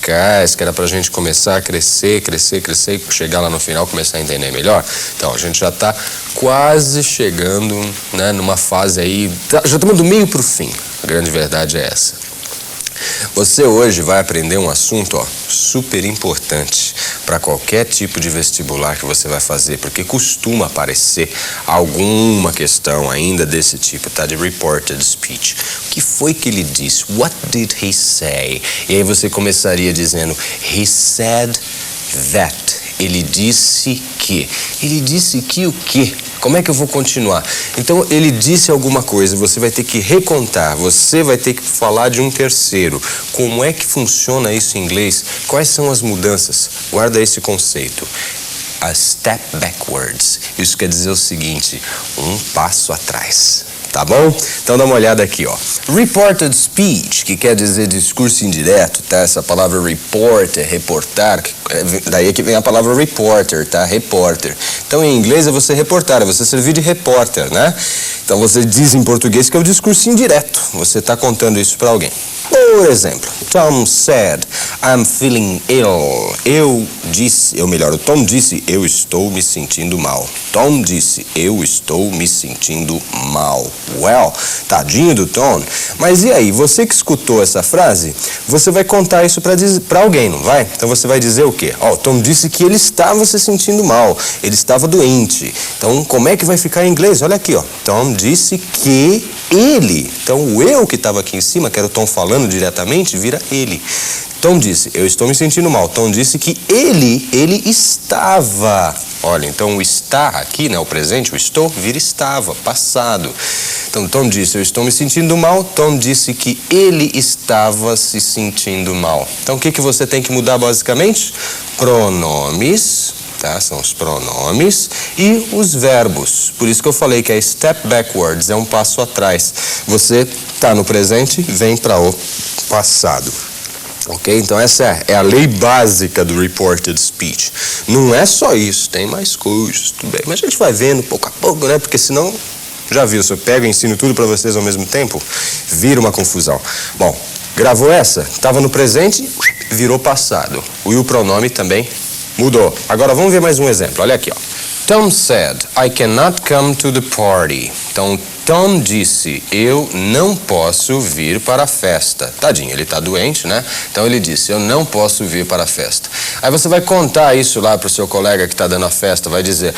gramaticais, que era pra gente começar a crescer e chegar lá no final começar a entender melhor. Então, a gente já tá quase chegando, né, numa fase aí, já estamos do meio pro fim. A grande verdade é essa. Você hoje vai aprender um assunto, super importante para qualquer tipo de vestibular que você vai fazer, porque costuma aparecer alguma questão ainda desse tipo, tá? De reported speech. O que foi que ele disse? What did he say? E aí você começaria dizendo, he said that. Ele disse que. Ele disse que o quê? Como é que eu vou continuar? Então, ele disse alguma coisa, você vai ter que recontar, você vai ter que falar de um terceiro. Como é que funciona isso em inglês? Quais são as mudanças? Guarda esse conceito. A step backwards. Isso quer dizer o seguinte, um passo atrás. Tá bom? Então dá uma olhada aqui, ó. Reported speech, que quer dizer discurso indireto, tá? Essa palavra report é reportar, daí é que vem a palavra reporter, tá? Repórter. Então em inglês é você reportar, é você servir de repórter, né? Então você diz em português que é o discurso indireto. Você está contando isso para alguém. Por exemplo, Tom said, I'm feeling ill. O Tom disse, eu estou me sentindo mal. Tom disse, eu estou me sentindo mal. Well, tadinho do Tom. Mas e aí, você que escutou essa frase, você vai contar isso para alguém, não vai? Então você vai dizer o quê? Ó, Tom disse que ele estava se sentindo mal, ele estava doente. Então, como é que vai ficar em inglês? Olha aqui, ó. Tom disse que ele. Então, o eu que estava aqui em cima, que era o Tom falando diretamente, vira ele. Tom disse, eu estou me sentindo mal. Tom disse que ele estava. Olha, então o está aqui, né, o presente, o estou, vira estava, passado. Então Tom disse, eu estou me sentindo mal. Tom disse que ele estava se sentindo mal. Então o que você tem que mudar basicamente? Pronomes, tá? São os pronomes e os verbos. Por isso que eu falei que é step backwards, é um passo atrás. Você está no presente, vem para o passado. Ok? Então essa é a lei básica do reported speech. Não é só isso, tem mais coisas, tudo bem. Mas a gente vai vendo pouco a pouco, né? Porque senão, já viu, se eu pego e ensino tudo para vocês ao mesmo tempo, vira uma confusão. Bom, gravou essa? Estava no presente, virou passado. E o pronome também mudou. Agora vamos ver mais um exemplo. Olha aqui, ó. Tom said, I cannot come to the party. Então, Tom disse, eu não posso vir para a festa. Tadinho, ele está doente, né? Então ele disse, eu não posso vir para a festa. Aí você vai contar isso lá para o seu colega que está dando a festa, vai dizer,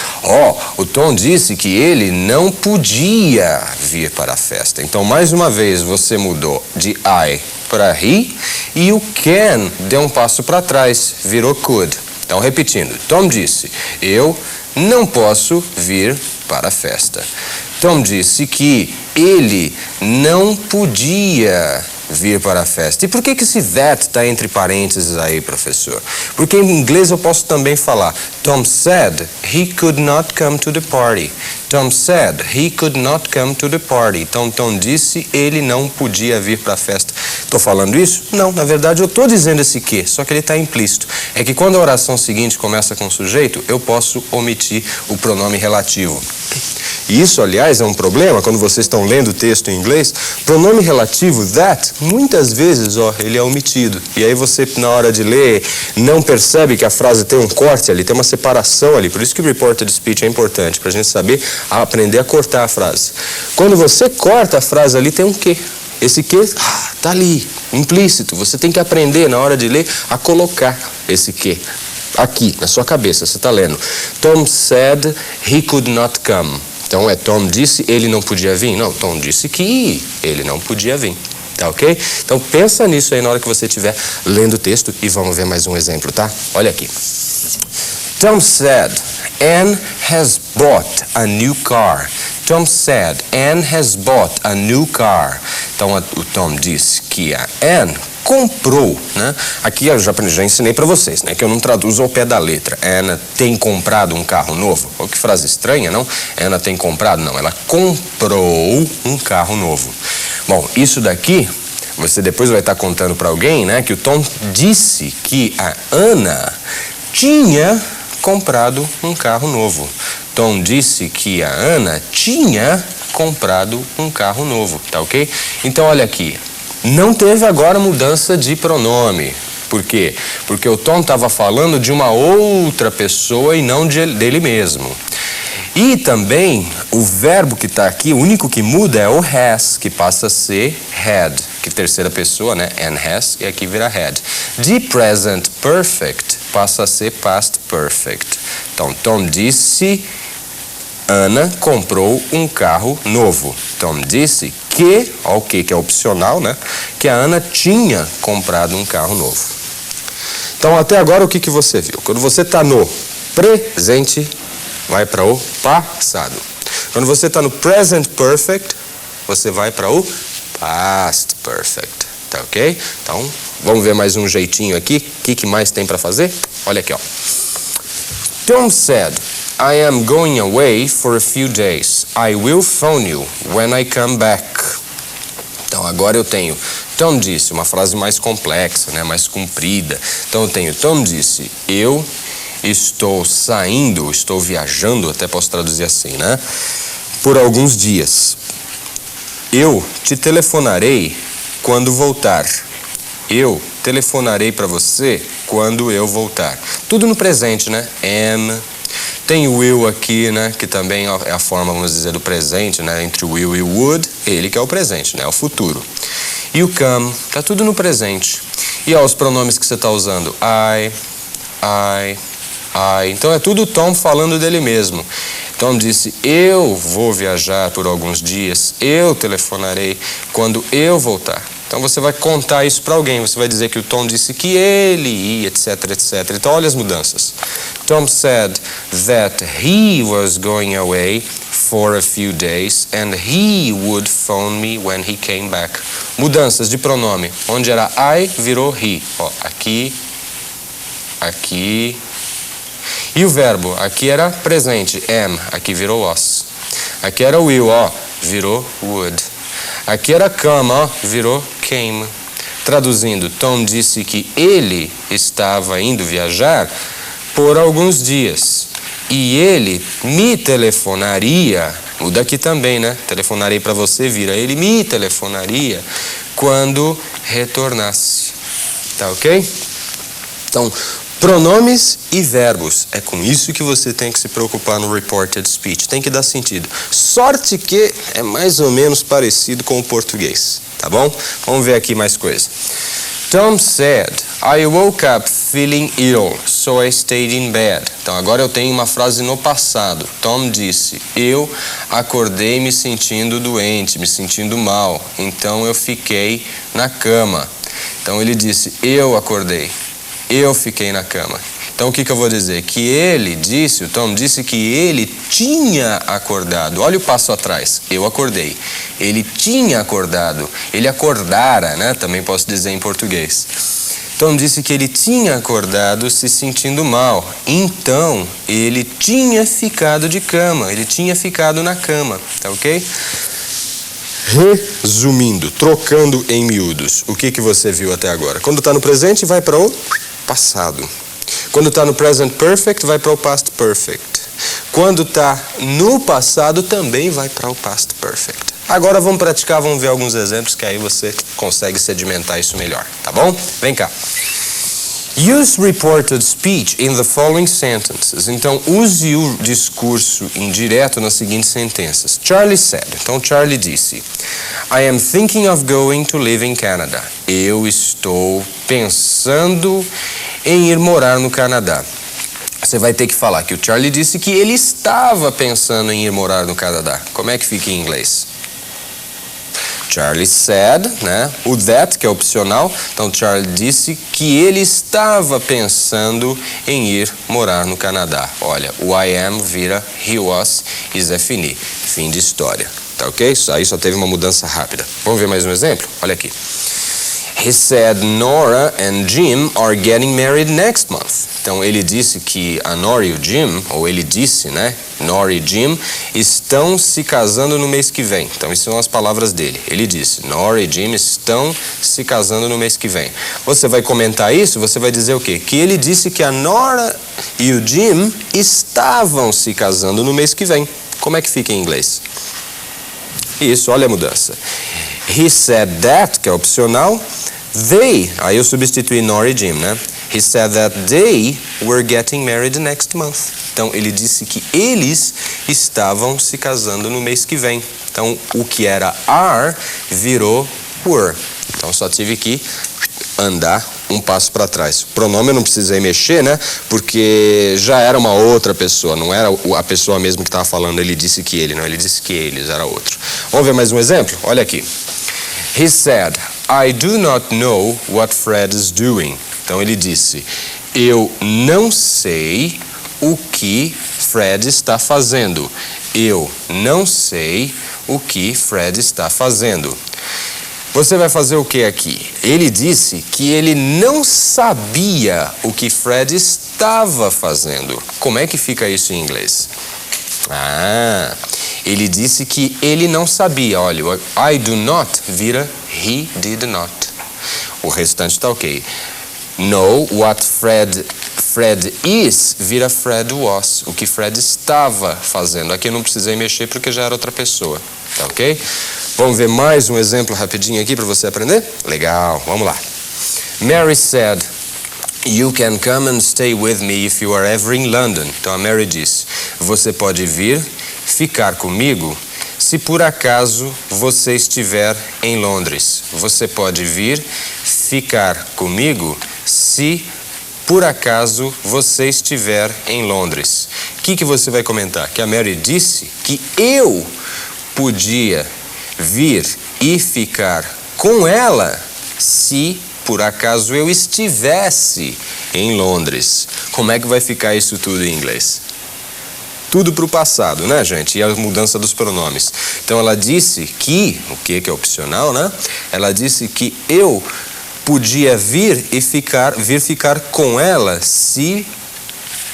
o Tom disse que ele não podia vir para a festa. Então, mais uma vez, você mudou de I para he e o can deu um passo para trás, virou could. Então, repetindo, Tom disse, eu não posso vir para a festa. Tom disse que ele não podia vir para a festa. E por que esse that está entre parênteses aí, professor? Porque em inglês eu posso também falar Tom said he could not come to the party. Tom said he could not come to the party. Então, Tom disse ele não podia vir para a festa. Estou falando isso? Não, na verdade eu estou dizendo esse que, só que ele está implícito. É que quando a oração seguinte começa com sujeito, eu posso omitir o pronome relativo. E isso, aliás, é um problema quando vocês estão lendo o texto em inglês. Pronome relativo, that, muitas vezes, ele é omitido. E aí você, na hora de ler, não percebe que a frase tem um corte ali, tem uma separação ali. Por isso que o reported speech é importante, para a gente saber aprender a cortar a frase. Quando você corta a frase ali, tem um que. Esse que está ali, implícito. Você tem que aprender, na hora de ler, a colocar esse que. Aqui, na sua cabeça, você está lendo. Tom said he could not come. Então, Tom disse ele não podia vir? Não, Tom disse que ele não podia vir. Tá ok? Então, pensa nisso aí na hora que você estiver lendo o texto e vamos ver mais um exemplo, tá? Olha aqui. Tom said, Anne has bought a new car. Tom said, Anne has bought a new car. Então, o Tom disse que a Anne comprou, né? Aqui eu já ensinei para vocês, né? Que eu não traduzo ao pé da letra. Anna tem comprado um carro novo. Oh, que frase estranha, não? Anna tem comprado? Não, ela comprou um carro novo. Bom, isso daqui, você depois vai estar contando para alguém, né? Que o Tom disse que a Ana tinha comprado um carro novo. Tom disse que a Ana tinha comprado um carro novo, tá ok? Então, olha aqui. Não teve agora mudança de pronome. Por quê? Porque o Tom estava falando de uma outra pessoa e não dele mesmo. E também, o verbo que está aqui, o único que muda é o has, que passa a ser had, que terceira pessoa, né? And has, e aqui vira had. De present perfect, passa a ser past perfect. Então, Tom disse, Ana comprou um carro novo. Tom disse que, ó, o que é opcional, né? Que a Ana tinha comprado um carro novo. Então, até agora, o que você viu? Quando você está no presente, vai para o passado. Quando você está no present perfect, você vai para o past perfect. Tá ok? Então, vamos ver mais um jeitinho aqui. O que mais tem para fazer? Olha aqui, ó. Tom said, I am going away for a few days. I will phone you when I come back. Então, agora eu tenho Tom disse, uma frase mais complexa, né? Mais comprida. Então, eu tenho Tom disse, eu estou saindo, estou viajando, até posso traduzir assim, né? Por alguns dias. Eu te telefonarei quando voltar. Eu telefonarei para você quando eu voltar. Tudo no presente, né? Am. Tem o will aqui, né? Que também é a forma, vamos dizer, do presente, né? Entre o will e o would, ele que é o presente, né? O futuro. E o come, tá tudo no presente. E ó, os pronomes que você está usando. I. Então é tudo Tom falando dele mesmo. Tom disse, eu vou viajar por alguns dias, eu telefonarei quando eu voltar. Então você vai contar isso para alguém, você vai dizer que o Tom disse que ele ia, etc, etc. Então olha as mudanças. Tom said that he was going away for a few days and he would phone me when he came back. Mudanças de pronome. Onde era I, virou he. Ó, aqui. E o verbo, aqui era presente, am, aqui virou was. Aqui era will, ó, virou would. Aqui era come, ó, virou came. Traduzindo, Tom disse que ele estava indo viajar por alguns dias. E ele me telefonaria, muda aqui também, né? Telefonarei para você, vira. Ele me telefonaria quando retornasse. Tá ok? Então, pronomes e verbos. É com isso que você tem que se preocupar no reported speech. Tem que dar sentido. Sorte que é mais ou menos parecido com o português. Tá bom? Vamos ver aqui mais coisa. Tom said, I woke up feeling ill, so I stayed in bed. Então agora eu tenho uma frase no passado. Tom disse, eu acordei me sentindo doente, me sentindo mal. Então eu fiquei na cama. Então ele disse, eu acordei. Eu fiquei na cama. Então o que eu vou dizer? Que ele disse, o Tom disse que ele tinha acordado. Olha o passo atrás. Eu acordei. Ele tinha acordado. Ele acordara, né? Também posso dizer em português. Tom disse que ele tinha acordado se sentindo mal. Então ele tinha ficado de cama. Ele tinha ficado na cama. Tá ok? Resumindo, trocando em miúdos. O que você viu até agora? Quando está no presente, vai para o passado. Quando está no present perfect, vai para o past perfect. Quando está no passado, também vai para o past perfect. Agora vamos praticar, vamos ver alguns exemplos que aí você consegue sedimentar isso melhor, tá bom? Vem cá. Use reported speech in the following sentences. Então, use o discurso indireto nas seguintes sentenças. Charlie said. Então, Charlie disse, I am thinking of going to live in Canada. Eu estou pensando em ir morar no Canadá. Você vai ter que falar que o Charlie disse que ele estava pensando em ir morar no Canadá. Como é que fica em inglês? Charlie said, né? O that, que é opcional. Então, Charlie disse que ele estava pensando em ir morar no Canadá. Olha, o I am vira he was, is é fini. Fim de história. Tá ok? Isso aí só teve uma mudança rápida. Vamos ver mais um exemplo? Olha aqui. He said Nora and Jim are getting married next month. Então, ele disse que a Nora e o Jim, ou ele disse, né? Nora e Jim estão se casando no mês que vem. Então, isso são as palavras dele. Ele disse, Nora e Jim estão se casando no mês que vem. Você vai comentar isso, você vai dizer o quê? Que ele disse que a Nora e o Jim estavam se casando no mês que vem. Como é que fica em inglês? Isso, olha a mudança. He said that, que é opcional, They, aí eu substituí Nora e Jim, né? He said that they were getting married next month. Então, ele disse que eles estavam se casando no mês que vem. Então, o que era are virou were. Então, só tive que andar um passo para trás. O pronome eu não precisei mexer, né? Porque já era uma outra pessoa, não era a pessoa mesmo que estava falando, ele disse que ele, não, ele disse que eles, era outro. Vamos ver mais um exemplo? Olha aqui. He said, I do not know what Fred is doing. Então ele disse, eu não sei o que Fred está fazendo. Eu não sei o que Fred está fazendo. Você vai fazer o que aqui? Ele disse que ele não sabia o que Fred estava fazendo. Como é que fica isso em inglês? Ele disse que ele não sabia. Olha, I do not vira he did not. O restante está ok. Know what Fred is vira Fred was. O que Fred estava fazendo. Aqui eu não precisei mexer porque já era outra pessoa. Tá ok? Vamos ver mais um exemplo rapidinho aqui para você aprender? Legal, vamos lá. Mary said, you can come and stay with me if you are ever in London. Então a Mary disse, você pode vir ficar comigo se por acaso você estiver em Londres. Você pode vir ficar comigo se por acaso você estiver em Londres. O que você vai comentar? Que a Mary disse que eu podia vir e ficar com ela se por acaso eu estivesse em Londres. Como é que vai ficar isso tudo em inglês? Tudo para o passado, né, gente? E a mudança dos pronomes. Então ela disse que, o que é opcional, né? Ela disse que eu podia vir ficar com ela se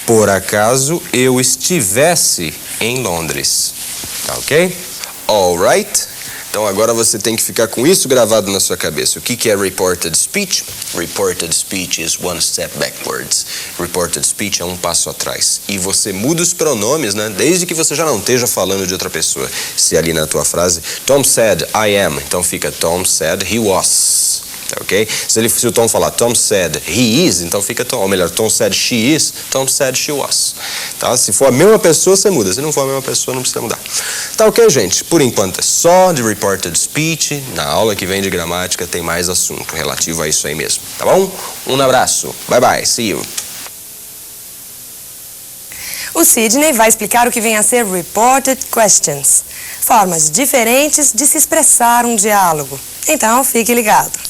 por acaso eu estivesse em Londres. Tá ok? Alright? Então agora você tem que ficar com isso gravado na sua cabeça. O que é reported speech? Reported speech is one step backwards. Reported speech é um passo atrás. E você muda os pronomes, né? Desde que você já não esteja falando de outra pessoa. Se ali na tua frase, Tom said I am, então fica Tom said he was. Ok? Se o Tom falar Tom said he is, então fica Tom. Ou melhor, Tom said she is, Tom said she was. Tá? Se for a mesma pessoa, você muda. Se não for a mesma pessoa, não precisa mudar. Tá ok, gente? Por enquanto é só de reported speech. Na aula que vem de gramática tem mais assunto relativo a isso aí mesmo. Tá bom? Um abraço. Bye bye. See you. O Sidney vai explicar o que vem a ser reported questions. Formas diferentes de se expressar um diálogo. Então, fique ligado.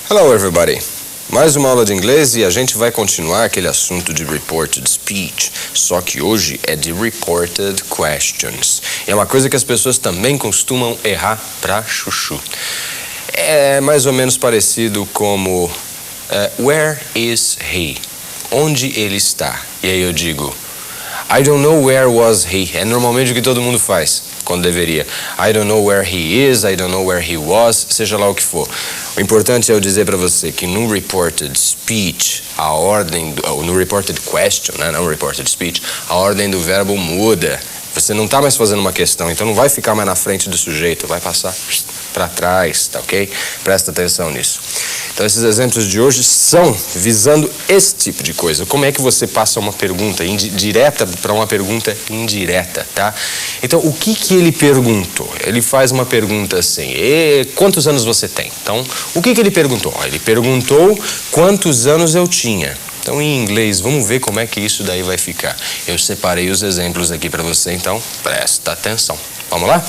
Hello everybody! Mais uma aula de inglês e a gente vai continuar aquele assunto de reported speech, só que hoje é de reported questions. É uma coisa que as pessoas também costumam errar pra chuchu. É mais ou menos parecido como where is he? Onde ele está? E aí eu digo I don't know where was he. É normalmente o que todo mundo faz quando deveria. I don't know where he is, I don't know where he was, seja lá o que for. O importante é eu dizer para você que no reported speech, a ordem, no reported question, né, não reported speech, a ordem do verbo muda. Você não está mais fazendo uma questão, então não vai ficar mais na frente do sujeito, vai passar para trás, tá ok? Presta atenção nisso. Então esses exemplos de hoje são visando esse tipo de coisa. Como é que você passa uma pergunta direta para uma pergunta indireta, tá? Então o que ele perguntou? Ele faz uma pergunta assim, quantos anos você tem? Então o que ele perguntou? Ele perguntou quantos anos eu tinha. Então, em inglês, vamos ver como é que isso daí vai ficar. Eu separei os exemplos aqui para você, então presta atenção. Vamos lá?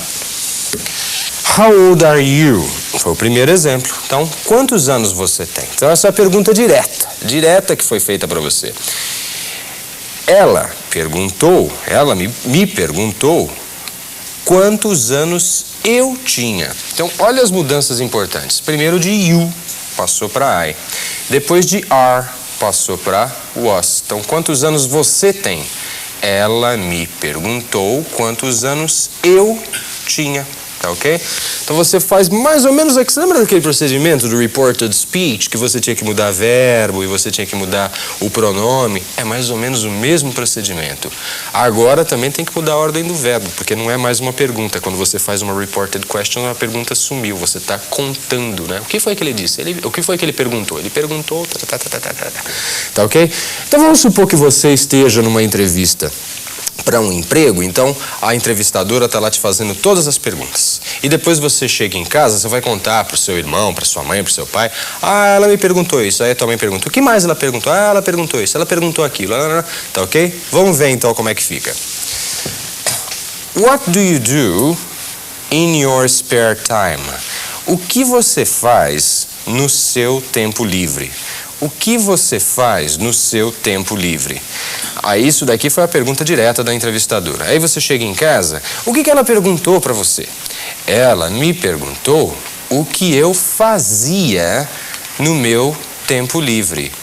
How old are you? Foi o primeiro exemplo. Então, quantos anos você tem? Então, essa é a pergunta direta que foi feita para você. Ela me perguntou quantos anos eu tinha. Então, olha as mudanças importantes. Primeiro de you, passou para I. Depois de are, passou para was. Então, quantos anos você tem? Ela me perguntou quantos anos eu tinha. tá ok? Então você faz mais ou menos, você lembra daquele procedimento do reported speech, que você tinha que mudar verbo e você tinha que mudar o pronome? É mais ou menos o mesmo procedimento. Agora também tem que mudar a ordem do verbo, porque não é mais uma pergunta. Quando você faz uma reported question, a pergunta sumiu, você está contando, né? O que foi que ele disse? O que foi que ele perguntou? Ele perguntou, tá ok? Então vamos supor que você esteja numa entrevista para um emprego, então a entrevistadora está lá te fazendo todas as perguntas. E depois você chega em casa, você vai contar para o seu irmão, para sua mãe, para o seu pai. Ah, ela me perguntou isso. Aí a tua mãe perguntou. O que mais ela perguntou? Ah, ela perguntou isso, ela perguntou aquilo. Tá ok? Vamos ver então como é que fica. What do you do in your spare time? O que você faz no seu tempo livre? O que você faz no seu tempo livre? Aí isso daqui foi a pergunta direta da entrevistadora. Aí você chega em casa, o que ela perguntou para você? Ela me perguntou o que eu fazia no meu tempo livre.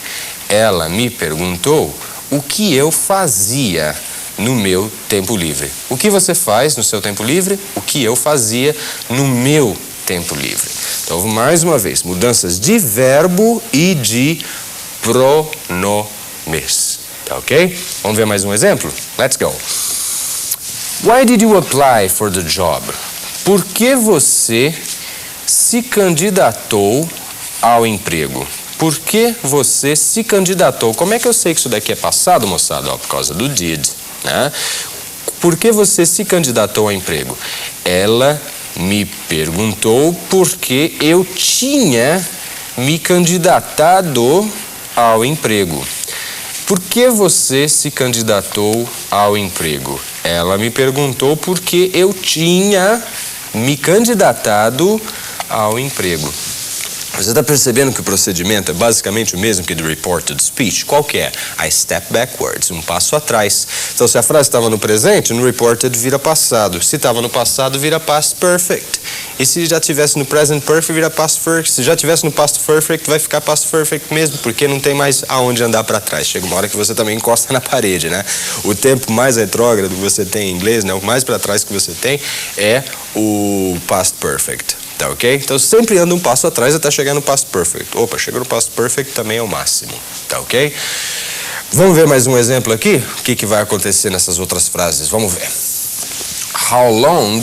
Ela me perguntou o que eu fazia no meu tempo livre. O que você faz no seu tempo livre? O que eu fazia no meu tempo livre. Então, mais uma vez, mudanças de verbo e de pronomes. Tá ok? Vamos ver mais um exemplo? Let's go. Why did you apply for the job? Por que você se candidatou ao emprego? Por que você se candidatou? Como é que eu sei que isso daqui é passado, moçada? Por causa do did, né? Por que você se candidatou ao emprego? Ela me perguntou por que eu tinha me candidatado ao emprego. Por que você se candidatou ao emprego? Ela me perguntou por que eu tinha me candidatado ao emprego. Você está percebendo que o procedimento é basicamente o mesmo que do reported speech? Qual que é? I step backwards, um passo atrás. Então, se a frase estava no presente, no reported vira passado. Se estava no passado, vira past perfect. E se já tivesse no present perfect, vira past perfect. Se já tivesse no past perfect, vai ficar past perfect mesmo, porque não tem mais aonde andar para trás. Chega uma hora que você também encosta na parede, né? O tempo mais retrógrado que você tem em inglês, né? O mais para trás que você tem é o past perfect. Tá ok? Então sempre anda um passo atrás até chegar no past perfect. Opa, chegou no past perfect também é o máximo. Tá ok? Vamos ver mais um exemplo aqui? O que vai acontecer nessas outras frases? Vamos ver. How long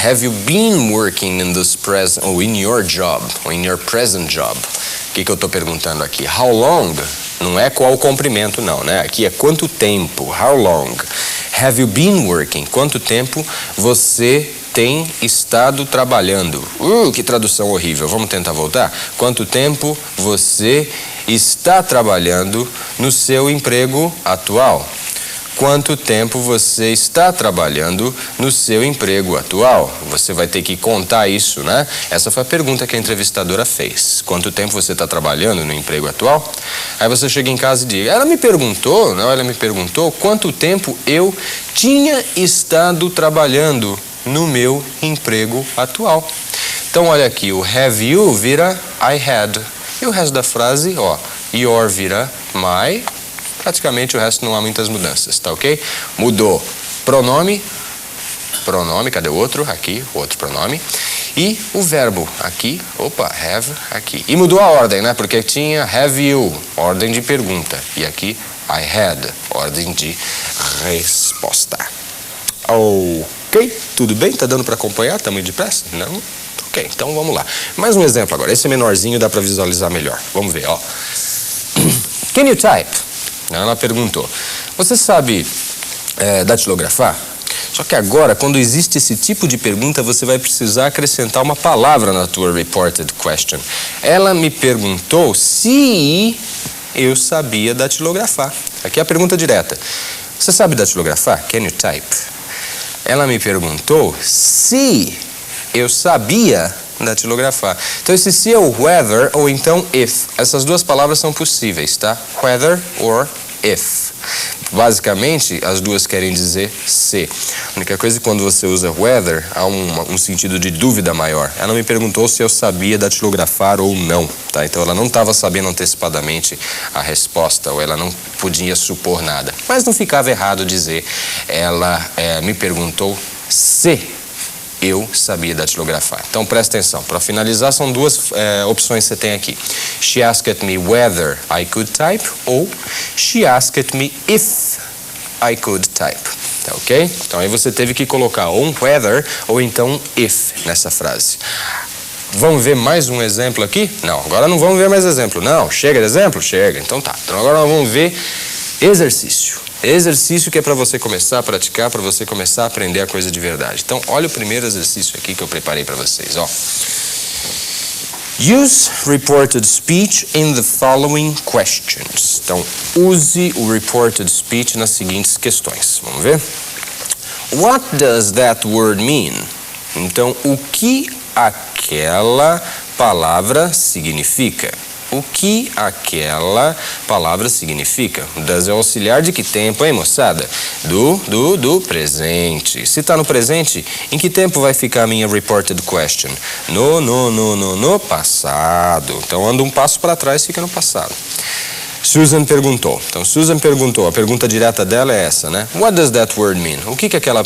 have you been working in this present, or in your job, or in your present job? O que eu estou perguntando aqui? How long? Não é qual o comprimento, não, né? Aqui é quanto tempo. How long have you been working? Quanto tempo você tem estado trabalhando? Que tradução horrível. Vamos tentar voltar? Quanto tempo você está trabalhando no seu emprego atual? Quanto tempo você está trabalhando no seu emprego atual? Você vai ter que contar isso, né? Essa foi a pergunta que a entrevistadora fez. Quanto tempo você está trabalhando no emprego atual? Aí você chega em casa e diz, ela me perguntou quanto tempo eu tinha estado trabalhando no meu emprego atual. Então olha aqui, o have you vira I had. E o resto da frase, ó, your vira my. Praticamente o resto não há muitas mudanças, tá ok? Mudou pronome, cadê o outro? Aqui, o outro pronome. E o verbo aqui, have aqui. E mudou a ordem, né? Porque tinha have you, ordem de pergunta. E aqui I had, ordem de resposta. Ok, tudo bem? Tá dando para acompanhar? Tá muito depressa? Não? Ok, então vamos lá. Mais um exemplo agora. Esse menorzinho dá para visualizar melhor. Vamos ver, ó. Can you type? Ela perguntou. Você sabe datilografar? Só que agora, quando existe esse tipo de pergunta, você vai precisar acrescentar uma palavra na tua reported question. Ela me perguntou se eu sabia datilografar. Aqui é a pergunta direta. Você sabe datilografar? Can you type? Ela me perguntou se eu sabia datilografar. Então esse se é o whether ou então if. Essas duas palavras são possíveis, tá? Whether or if. Basicamente, as duas querem dizer se. A única coisa é que quando você usa whether, há um sentido de dúvida maior. Ela me perguntou se eu sabia datilografar ou não, tá? Então ela não estava sabendo antecipadamente a resposta, ou ela não podia supor nada. Mas não ficava errado dizer, ela me perguntou se eu sabia datilografar. Então presta atenção, para finalizar são duas opções que você tem aqui. She asked me whether I could type ou she asked me if I could type. Tá ok? Então aí você teve que colocar ou um whether ou então if nessa frase. Vamos ver mais um exemplo aqui? Não, agora não vamos ver mais exemplo. Não, chega de exemplo? Chega. Então tá. Então agora nós vamos ver exercício. Exercício que é para você começar a praticar, para você começar a aprender a coisa de verdade. Então, olha o primeiro exercício aqui que eu preparei para vocês, ó. Use reported speech in the following questions. Então, use o reported speech nas seguintes questões. Vamos ver? What does that word mean? Então, o que aquela palavra significa? O que aquela palavra significa? Does é auxiliar de que tempo, hein, moçada? Do presente. Se está no presente, em que tempo vai ficar a minha reported question? No passado. Então, anda um passo para trás, fica no passado. Susan perguntou. Então, Susan perguntou. A pergunta direta dela é essa, né? What does that word mean? O que aquela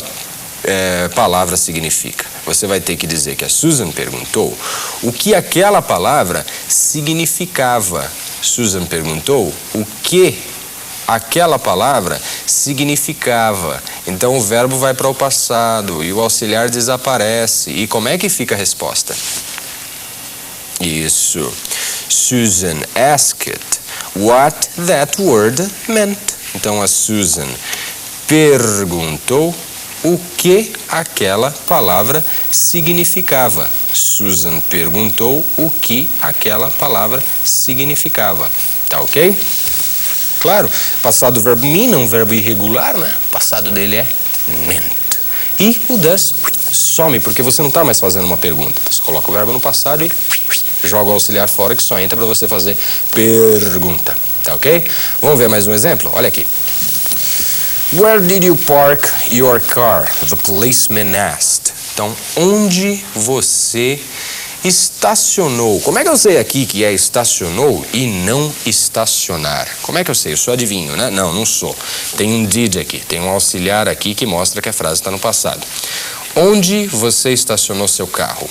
palavra significa? Você vai ter que dizer que a Susan perguntou o que aquela palavra significava. Susan perguntou o que aquela palavra significava. Então o verbo vai para o passado e o auxiliar desaparece. E como é que fica a resposta? Isso. Susan asked what that word meant. Então a Susan perguntou o que aquela palavra significava. Susan perguntou o que aquela palavra significava. Tá ok? Claro, passado do verbo mean é um verbo irregular, né? O passado dele é meant. E o does some, porque você não está mais fazendo uma pergunta. Você coloca o verbo no passado e joga o auxiliar fora, que só entra para você fazer pergunta. Tá ok? Vamos ver mais um exemplo? Olha aqui. Where did you park your car? The policeman asked. Então, onde você estacionou? Como é que eu sei aqui que é estacionou e não estacionar? Como é que eu sei? Eu sou adivinho, né? Não, não sou. Tem um did aqui, tem um auxiliar aqui que mostra que a frase está no passado. Onde você estacionou seu carro?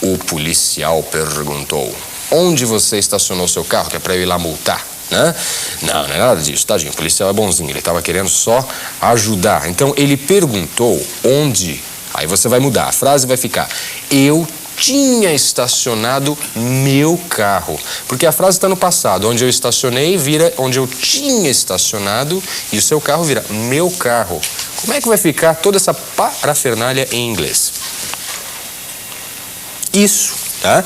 O policial perguntou. Onde você estacionou seu carro? Que é para eu ir lá multar. Né? Não é nada disso, tadinho. O policial é bonzinho, ele estava querendo só ajudar. Então ele perguntou onde. Aí você vai mudar, a frase vai ficar: eu tinha estacionado meu carro. Porque a frase está no passado. Onde eu estacionei vira onde eu tinha estacionado e o seu carro vira meu carro. Como é que vai ficar toda essa parafernália em inglês? Isso, tá?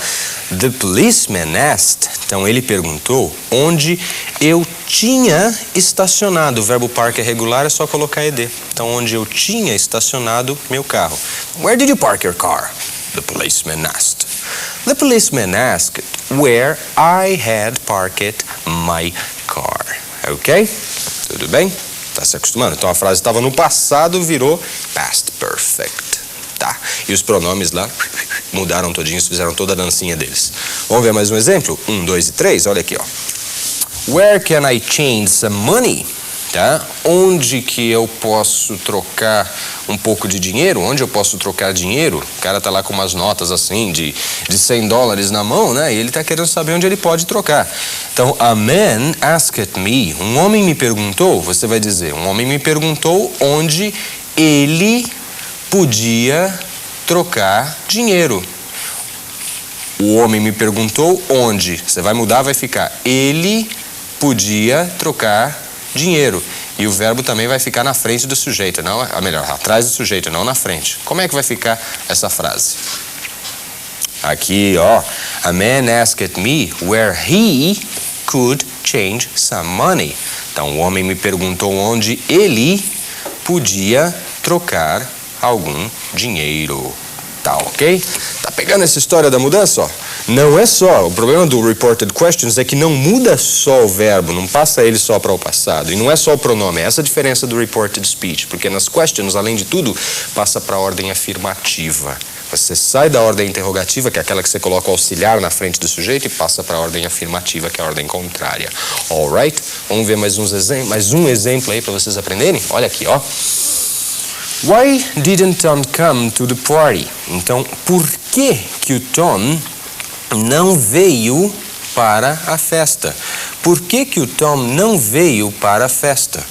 The policeman asked. Então ele perguntou onde eu tinha estacionado. O verbo park é regular, é só colocar ed. Então onde eu tinha estacionado meu carro. Where did you park your car? The policeman asked. The policeman asked where I had parked my car. Ok? Tudo bem? Tá se acostumando? Então a frase estava no passado, virou past perfect. Tá. E os pronomes lá mudaram todinhos, fizeram toda a dancinha deles. Vamos ver mais um exemplo? 1, 2 e 3, olha aqui, ó. Where can I change some money? Tá? Onde que eu posso trocar um pouco de dinheiro? Onde eu posso trocar dinheiro? O cara tá lá com umas notas assim de $100 na mão, né? E ele tá querendo saber onde ele pode trocar. Então, a man asked me. Um homem me perguntou, você vai dizer, um homem me perguntou onde ele podia trocar dinheiro. O homem me perguntou onde. Você vai mudar, vai ficar ele podia trocar dinheiro. E o verbo também vai ficar na frente do sujeito, não, melhor, atrás do sujeito, não na frente. Como é que vai ficar essa frase? Aqui, ó. A man asked me where he could change some money. Então, o homem me perguntou onde ele podia trocar algum dinheiro. Tá ok? Tá pegando essa história da mudança, ó? Não é só, o problema do reported questions é que não muda só o verbo, não passa ele só para o passado. E não é só o pronome, é essa a diferença do reported speech. Porque nas questions, além de tudo, passa para a ordem afirmativa. Você sai da ordem interrogativa, que é aquela que você coloca o auxiliar na frente do sujeito, e passa para a ordem afirmativa, que é a ordem contrária. Alright? Vamos ver mais um exemplo aí para vocês aprenderem? Olha aqui, ó. Why didn't Tom come to the party? Então, por que o Tom não veio para a festa? Por que o Tom não veio para a festa?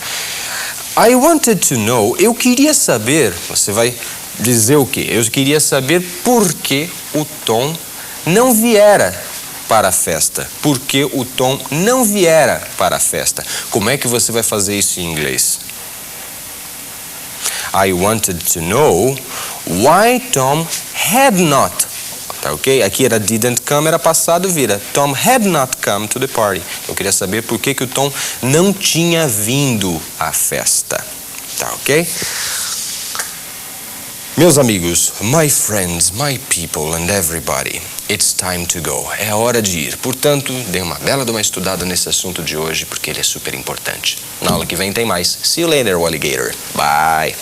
I wanted to know, eu queria saber, você vai dizer o quê? Eu queria saber por que o Tom não viera para a festa. Por que o Tom não viera para a festa? Como é que você vai fazer isso em inglês? I wanted to know why Tom had not. Tá ok? Aqui era didn't come, era passado, vira Tom had not come to the party. Eu queria saber por que o Tom não tinha vindo à festa. Tá ok? Meus amigos, my friends, my people and everybody, it's time to go. É a hora de ir. Portanto, dê uma bela de uma estudada nesse assunto de hoje, porque ele é super importante. Na aula que vem tem mais. See you later, alligator. Bye.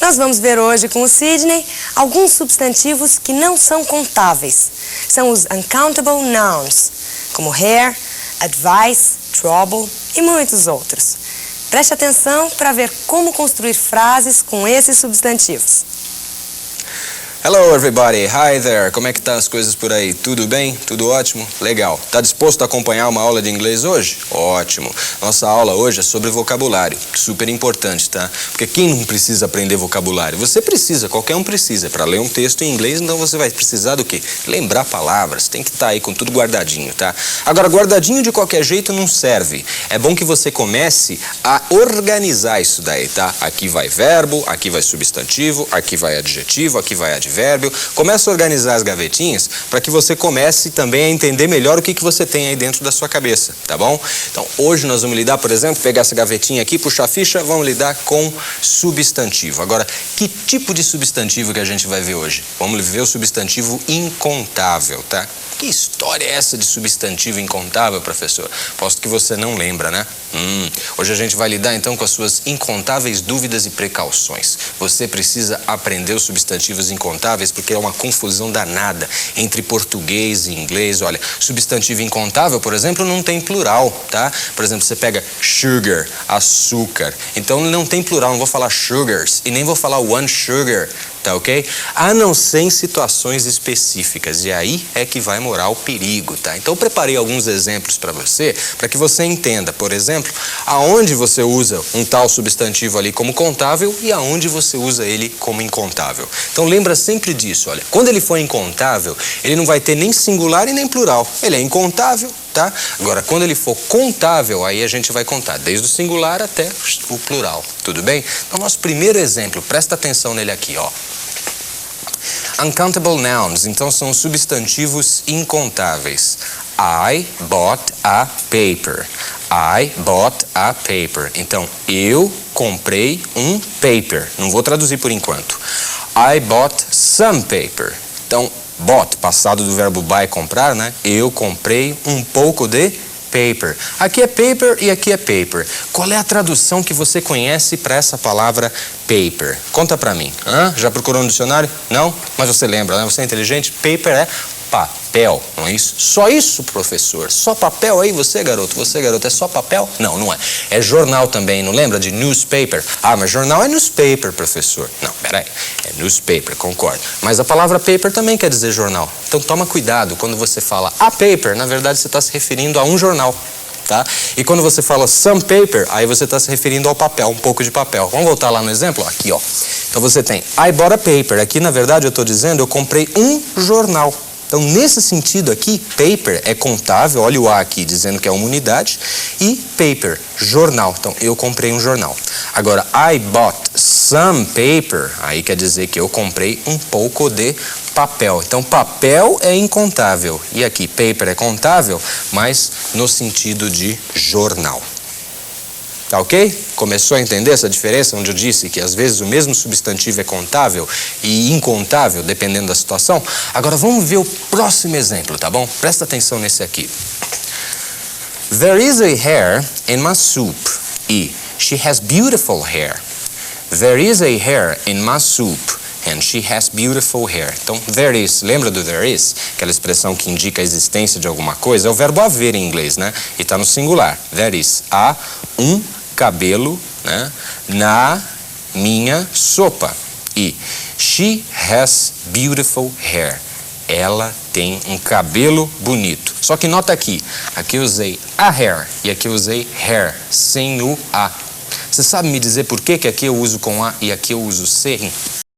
Nós vamos ver hoje com o Sidney alguns substantivos que não são contáveis. São os uncountable nouns, como hair, advice, trouble e muitos outros. Preste atenção para ver como construir frases com esses substantivos. Hello everybody, hi there, como é que tá as coisas por aí? Tudo bem? Tudo ótimo? Legal. Tá disposto a acompanhar uma aula de inglês hoje? Ótimo. Nossa aula hoje é sobre vocabulário, super importante, tá? Porque quem não precisa aprender vocabulário? Você precisa, qualquer um precisa. Para ler um texto em inglês, então você vai precisar do quê? Lembrar palavras, tem que estar aí com tudo guardadinho, tá? Agora, guardadinho de qualquer jeito não serve. É bom que você comece a organizar isso daí, tá? Aqui vai verbo, aqui vai substantivo, aqui vai adjetivo, aqui vai advérbio. Começa a organizar as gavetinhas para que você comece também a entender melhor o que você tem aí dentro da sua cabeça, tá bom? Então, hoje nós vamos lidar, por exemplo, pegar essa gavetinha aqui, puxar a ficha, vamos lidar com substantivo. Agora, que tipo de substantivo que a gente vai ver hoje? Vamos ver o substantivo incontável, tá? Que história é essa de substantivo incontável, professor? Posto que você não lembra, né? Hoje a gente vai lidar então com as suas incontáveis dúvidas e precauções. Você precisa aprender os substantivos incontáveis porque é uma confusão danada entre português e inglês. Olha, substantivo incontável, por exemplo, não tem plural, tá? Por exemplo, você pega sugar, açúcar. Então não tem plural, não vou falar sugars e nem vou falar one sugar. Tá ok? A não ser em situações específicas, e aí é que vai morar o perigo, tá? Então eu preparei alguns exemplos para que você entenda, por exemplo, aonde você usa um tal substantivo ali como contável e aonde você usa ele como incontável. Então lembra sempre disso, olha, quando ele for incontável, ele não vai ter nem singular e nem plural, ele é incontável, tá? Agora, quando ele for contável, aí a gente vai contar desde o singular até o plural, tudo bem? Então nosso primeiro exemplo, presta atenção nele aqui, ó. Uncountable nouns, então são substantivos incontáveis. I bought a paper. I bought a paper. Então, eu comprei um paper. Não vou traduzir por enquanto. I bought some paper. Então, bought, passado do verbo buy, comprar, né? Eu comprei um pouco de paper. Aqui é paper e aqui é paper. Qual é a tradução que você conhece para essa palavra paper? Conta pra mim. Já procurou no dicionário? Não? Mas você lembra, né? Você é inteligente? Paper é papel, não é isso? Só isso, professor? Só papel aí? Você, garoto, é só papel? Não, não é. É jornal também, não lembra de newspaper? Ah, mas jornal é newspaper, professor. Não, peraí. É newspaper, concordo. Mas a palavra paper também quer dizer jornal. Então toma cuidado, quando você fala a paper, na verdade você está se referindo a um jornal. Tá? E quando você fala some paper, aí você está se referindo ao papel, um pouco de papel. Vamos voltar lá no exemplo? Aqui, ó. Então você tem I bought a paper. Aqui, na verdade, eu estou dizendo eu comprei um jornal. Então, nesse sentido aqui, paper é contável, olha o A aqui dizendo que é uma unidade, e paper, jornal. Então, eu comprei um jornal. Agora, I bought some paper, aí quer dizer que eu comprei um pouco de papel. Então, papel é incontável, e aqui, paper é contável, mas no sentido de jornal. Tá ok? Começou a entender essa diferença onde eu disse que às vezes o mesmo substantivo é contável e incontável, dependendo da situação? Agora vamos ver o próximo exemplo, tá bom? Presta atenção nesse aqui. There is a hair in my soup. E she has beautiful hair. There is a hair in my soup. And she has beautiful hair. Então, there is, lembra do there is? Aquela expressão que indica a existência de alguma coisa. É o verbo haver em inglês, né? E está no singular. There is. Há um cabelo, né, na minha sopa. E she has beautiful hair. Ela tem um cabelo bonito. Só que nota aqui eu usei a hair e aqui eu usei hair, sem o a. Você sabe me dizer por que aqui eu uso com a e aqui eu uso C?